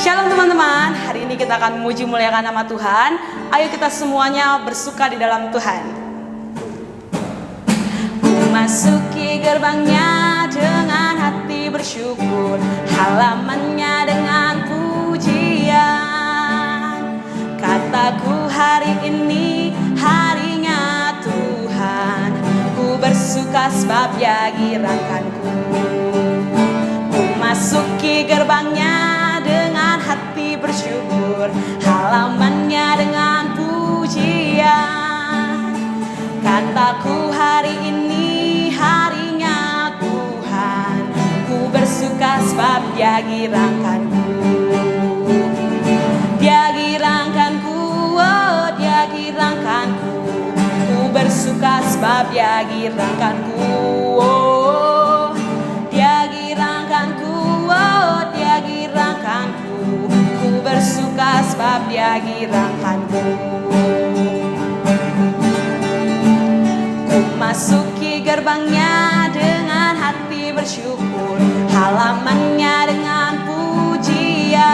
Shalom teman-teman, hari ini kita akan memuji muliakan nama Tuhan. Ayo kita semuanya bersuka di dalam Tuhan. Ku masuki gerbangnya dengan hati bersyukur, halamannya dengan pujian. Kataku hari ini harinya Tuhan, ku bersuka sebab Dia girakanku. Ku masuki gerbangnya dengan hati bersyukur, halamannya dengan pujian. Kataku hari ini harinya Tuhan, ku bersuka sebab Dia girakanku. Dia girakanku, oh Dia girakanku. Ku bersuka sebab Dia girakanku, oh Dia girakanku, oh Dia girakanku. Ku bersuka sebab Dia girakanku. Ku masuki gerbangnya dengan hati bersyukur, halamannya dengan pujian.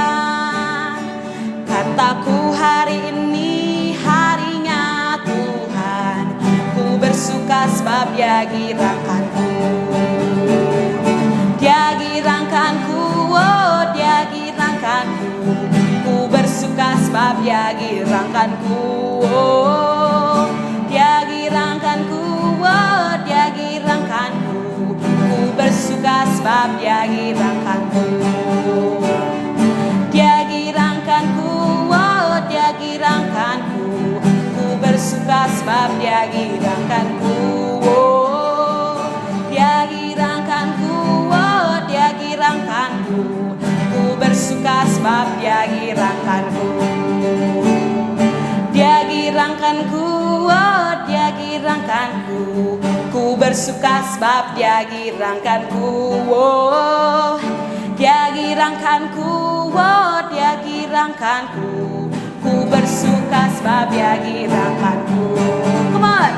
Kataku hari ini harinya Tuhan, ku bersuka sebab Dia girakanku. Dia girakanku, oh Dia girakanku. Ku bersuka sebab Dia girakanku, oh Dia girakanku, oh Dia girakanku. Ku bersuka sebab Dia girakanku. Dia girakanku, oh Dia girakanku. Ku bersuka sebab Dia girakanku, oh Dia girakanku, oh Dia girakanku. Ku bersuka sebab Dia girakanku. Dia girakanku, oh Dia girakanku. Ku bersuka sebab Dia girakanku, oh Dia girakanku, oh Dia girakanku. Ku bersuka sebab Dia girakanku. Come on.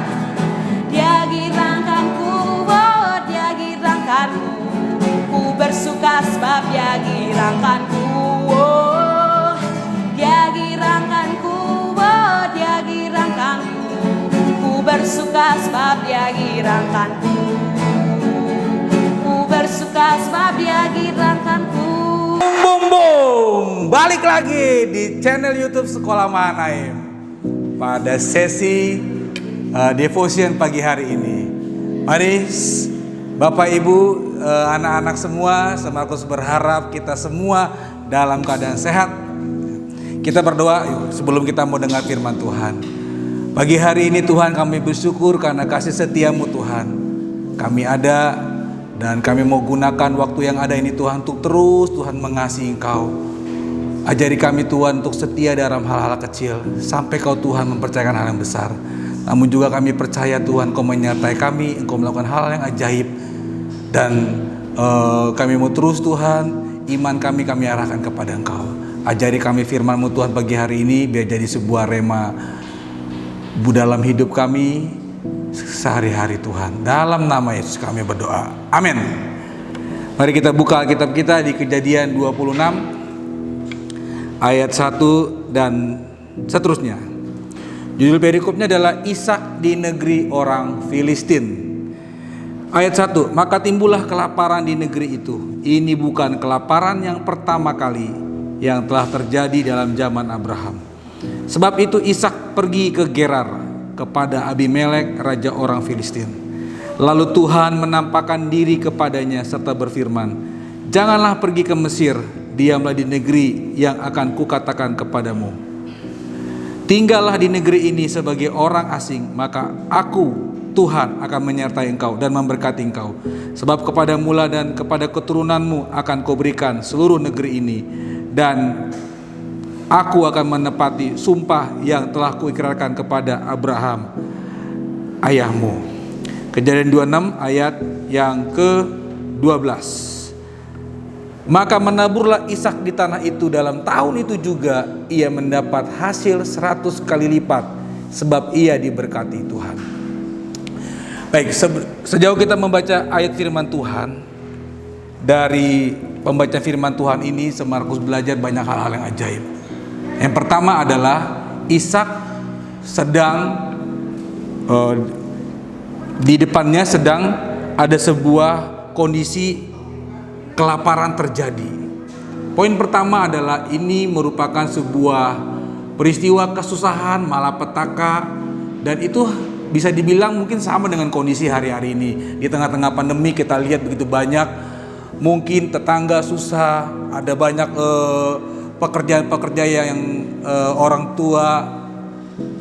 Dia girakanku, oh Dia girakanku. Ku bersuka sebab Dia girakanku, oh Dia girakanku, oh Dia girakanku. Ku bersuka sebab Dia girakanku. Ku bersuka sebab Dia girakanku. Bum bum, balik lagi di channel YouTube Sekolah Mahanaim pada sesi devotion pagi hari ini. Mari Bapak Ibu, anak-anak semua, Markus berharap kita semua dalam keadaan sehat. Kita berdoa yuk, sebelum kita mau dengar firman Tuhan. Pagi hari ini Tuhan, kami bersyukur karena kasih setia-Mu Tuhan. Kami ada dan kami mau gunakan waktu yang ada ini Tuhan untuk terus Tuhan mengasihi Engkau. Ajari kami Tuhan untuk setia dalam hal-hal kecil sampai Kau Tuhan mempercayakan hal yang besar. Namun juga kami percaya Tuhan Kau menyertai kami, Engkau melakukan hal yang ajaib. Dan kami mau terus Tuhan, iman kami arahkan kepada Engkau. Ajari kami firman-Mu Tuhan pagi hari ini biar jadi sebuah rema dalam hidup kami sehari-hari Tuhan. Dalam nama Yesus kami berdoa. Amin. Mari kita buka Alkitab kita di Kejadian 26 ayat 1 dan seterusnya. Judul perikopnya adalah Ishak di negeri orang Filistin. Ayat 1, maka timbullah kelaparan di negeri itu. Ini bukan kelaparan yang pertama kali yang telah terjadi dalam zaman Abraham. Sebab itu Ishak pergi ke Gerar kepada Abimelek, raja orang Filistin. Lalu Tuhan menampakkan diri kepadanya serta berfirman, janganlah pergi ke Mesir, diamlah di negeri yang akan kukatakan kepadamu. Tinggallah di negeri ini sebagai orang asing, maka aku Tuhan akan menyertai engkau dan memberkati engkau. Sebab kepadamu dan kepada keturunanmu akan kuberikan seluruh negeri ini, dan aku akan menepati sumpah yang telah kuikrarkan kepada Abraham ayahmu. Kejadian 26 ayat yang ke-12. Maka menaburlah Ishak di tanah itu. Dalam tahun itu juga ia mendapat hasil 100 kali lipat, sebab ia diberkati Tuhan. Baik, sejauh kita membaca ayat firman Tuhan, dari pembaca firman Tuhan ini, Markus belajar banyak hal-hal yang ajaib. Yang pertama adalah Ishak sedang di depannya sedang ada sebuah kondisi kelaparan terjadi. Poin pertama adalah ini merupakan sebuah peristiwa kesusahan, malapetaka, dan itu bisa dibilang mungkin sama dengan kondisi hari-hari ini. Di tengah-tengah pandemi kita lihat begitu banyak, mungkin tetangga susah, ada banyak pekerjaan-pekerjaan yang orang tua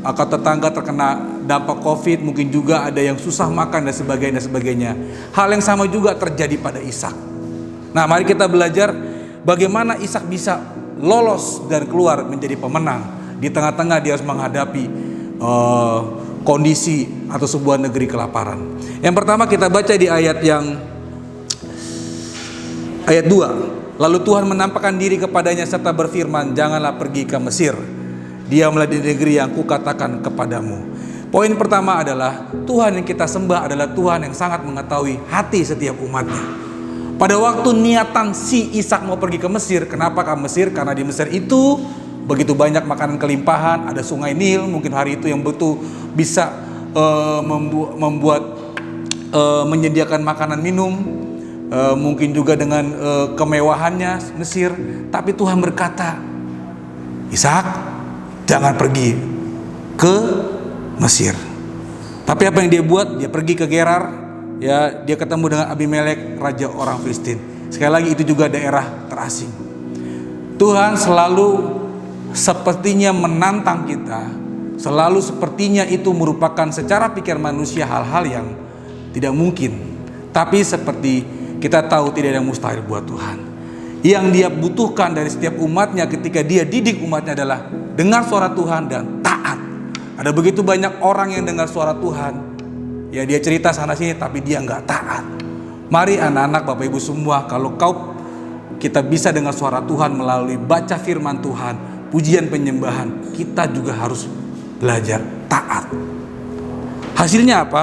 atau tetangga terkena dampak COVID, mungkin juga ada yang susah makan dan sebagainya. Hal yang sama juga terjadi pada Ishak. Nah, mari kita belajar bagaimana Ishak bisa lolos dan keluar menjadi pemenang di tengah-tengah dia harus menghadapi kondisi atau sebuah negeri kelaparan. Yang pertama kita baca di ayat 2. Lalu Tuhan menampakkan diri kepadanya serta berfirman, janganlah pergi ke Mesir. Diamlah di negeri yang kukatakan kepadamu. Poin pertama adalah Tuhan yang kita sembah adalah Tuhan yang sangat mengetahui hati setiap umatnya. Pada waktu niatan si Ishak mau pergi ke Mesir, kenapa ke Mesir? Karena di Mesir itu begitu banyak makanan kelimpahan, ada sungai Nil, mungkin hari itu yang betul bisa menyediakan makanan minum, mungkin juga dengan kemewahannya Mesir. Tapi Tuhan berkata, Ishak, jangan pergi ke Mesir. Tapi apa yang dia buat? Dia pergi ke Gerar, ya, dia ketemu dengan Abimelek, raja orang Filistin. Sekali lagi itu juga daerah terasing. Tuhan selalu sepertinya menantang kita, selalu sepertinya itu merupakan secara pikir manusia hal-hal yang tidak mungkin. Tapi seperti kita tahu tidak ada yang mustahil buat Tuhan. Yang dia butuhkan dari setiap umatnya ketika dia didik umatnya adalah dengar suara Tuhan dan taat. Ada begitu banyak orang yang dengar suara Tuhan, ya dia cerita sana sini tapi dia nggak taat. Mari anak-anak, Bapak Ibu semua, kalau kita bisa dengar suara Tuhan melalui baca firman Tuhan, pujian penyembahan, kita juga harus belajar taat. Hasilnya apa?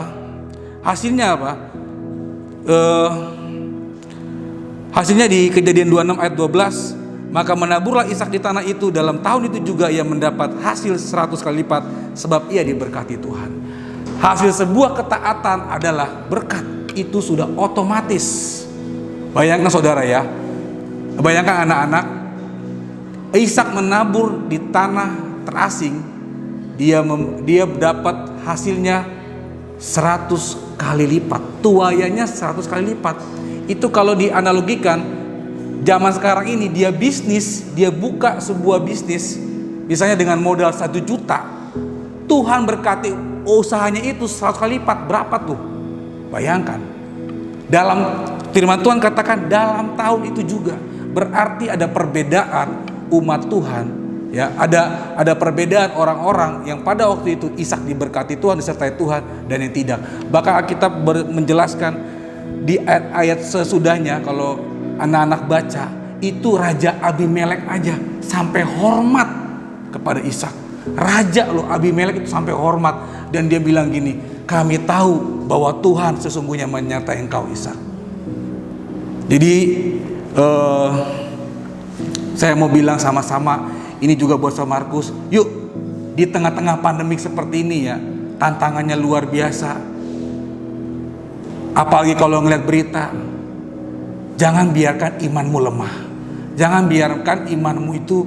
Hasilnya di Kejadian 26 ayat 12. Maka menaburlah Ishak di tanah itu, dalam tahun itu juga ia mendapat hasil 100 kali lipat, sebab ia diberkati Tuhan. Hasil sebuah ketaatan adalah berkat itu sudah otomatis. Bayangkan saudara ya, bayangkan anak-anak, Ishak menabur di tanah terasing, dia dapat hasilnya 100 kali lipat, tuaiannya 100 kali lipat. Itu kalau dianalogikan zaman sekarang ini, dia buka sebuah bisnis misalnya dengan modal 1 juta, Tuhan berkati usahanya itu 100 kali lipat, berapa tuh? Bayangkan. Dalam firman Tuhan katakan dalam tahun itu juga, berarti ada perbedaan umat Tuhan, ya, ada perbedaan orang-orang yang pada waktu itu Ishak diberkati Tuhan, disertai Tuhan, dan yang tidak. Bahkan Alkitab menjelaskan di ayat sesudahnya, kalau anak-anak baca, itu Raja Abimelek aja sampai hormat kepada Ishak. Raja loh, Abimelek itu sampai hormat, dan dia bilang gini, kami tahu bahwa Tuhan sesungguhnya menyertai engkau Ishak. Jadi saya mau bilang sama-sama, ini juga buat Saudara Markus, yuk di tengah-tengah pandemik seperti ini ya, tantangannya luar biasa. Apalagi kalau ngeliat berita, jangan biarkan imanmu lemah, jangan biarkan imanmu itu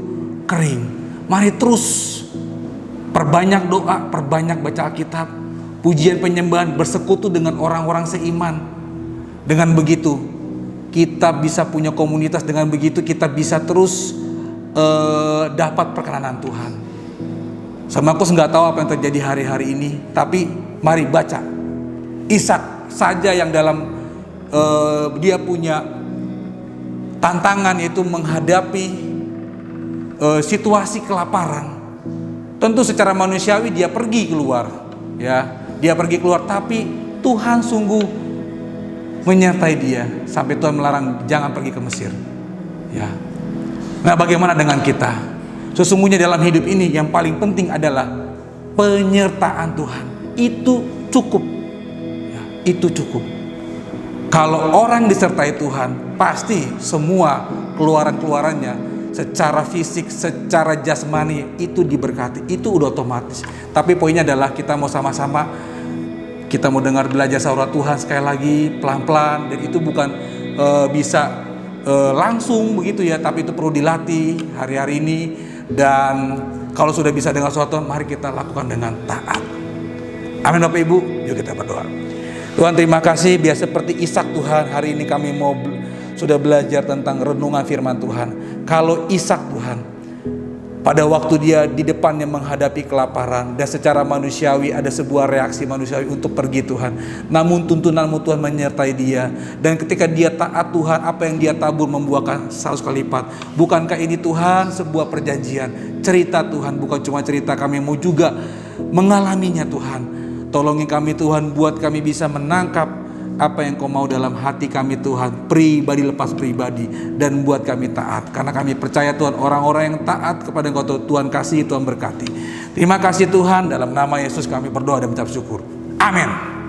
kering. Mari terus perbanyak doa, perbanyak baca Alkitab, pujian penyembahan, bersekutu dengan orang-orang seiman. Dengan begitu kita bisa punya komunitas, dengan begitu kita bisa terus dapat perkenanan Tuhan. Sama aku nggak tahu apa yang terjadi hari-hari ini, tapi mari baca Ishak saja yang dalam dia punya tantangan, yaitu menghadapi situasi kelaparan. Tentu secara manusiawi dia pergi keluar, ya, dia pergi keluar, tapi Tuhan sungguh menyertai dia sampai Tuhan melarang jangan pergi ke Mesir, ya. Nah, bagaimana dengan kita? Sesungguhnya dalam hidup ini yang paling penting adalah penyertaan Tuhan. Itu cukup, ya, itu cukup. Kalau orang disertai Tuhan, pasti semua keluaran-keluarannya secara fisik, secara jasmani itu diberkati. Itu udah otomatis. Tapi poinnya adalah kita mau sama-sama, kita mau dengar belajar suara Tuhan sekali lagi pelan-pelan. Dan itu bukan bisa langsung begitu ya, tapi itu perlu dilatih hari-hari ini. Dan kalau sudah bisa dengar suara Tuhan, mari kita lakukan dengan taat. Amin Bapak Ibu, yuk kita berdoa. Tuhan, terima kasih, biar seperti Ishak Tuhan, hari ini kami mau sudah belajar tentang renungan firman Tuhan. Kalau Ishak Tuhan, pada waktu dia di depannya menghadapi kelaparan, dan secara manusiawi ada sebuah reaksi manusiawi untuk pergi Tuhan. Namun tuntunanmu Tuhan menyertai dia. Dan ketika dia taat Tuhan, apa yang dia tabur membuahkan 100 kali lipat. Bukankah ini Tuhan sebuah perjanjian? Cerita Tuhan, bukan cuma cerita, kami mau juga mengalaminya Tuhan. Tolongi kami Tuhan, buat kami bisa menangkap apa yang Kau mau dalam hati kami Tuhan, pribadi lepas pribadi, dan buat kami taat. Karena kami percaya Tuhan, orang-orang yang taat kepada Engkau Tuhan kasih, Tuhan berkati. Terima kasih Tuhan, dalam nama Yesus kami berdoa dan mengucap syukur. Amin.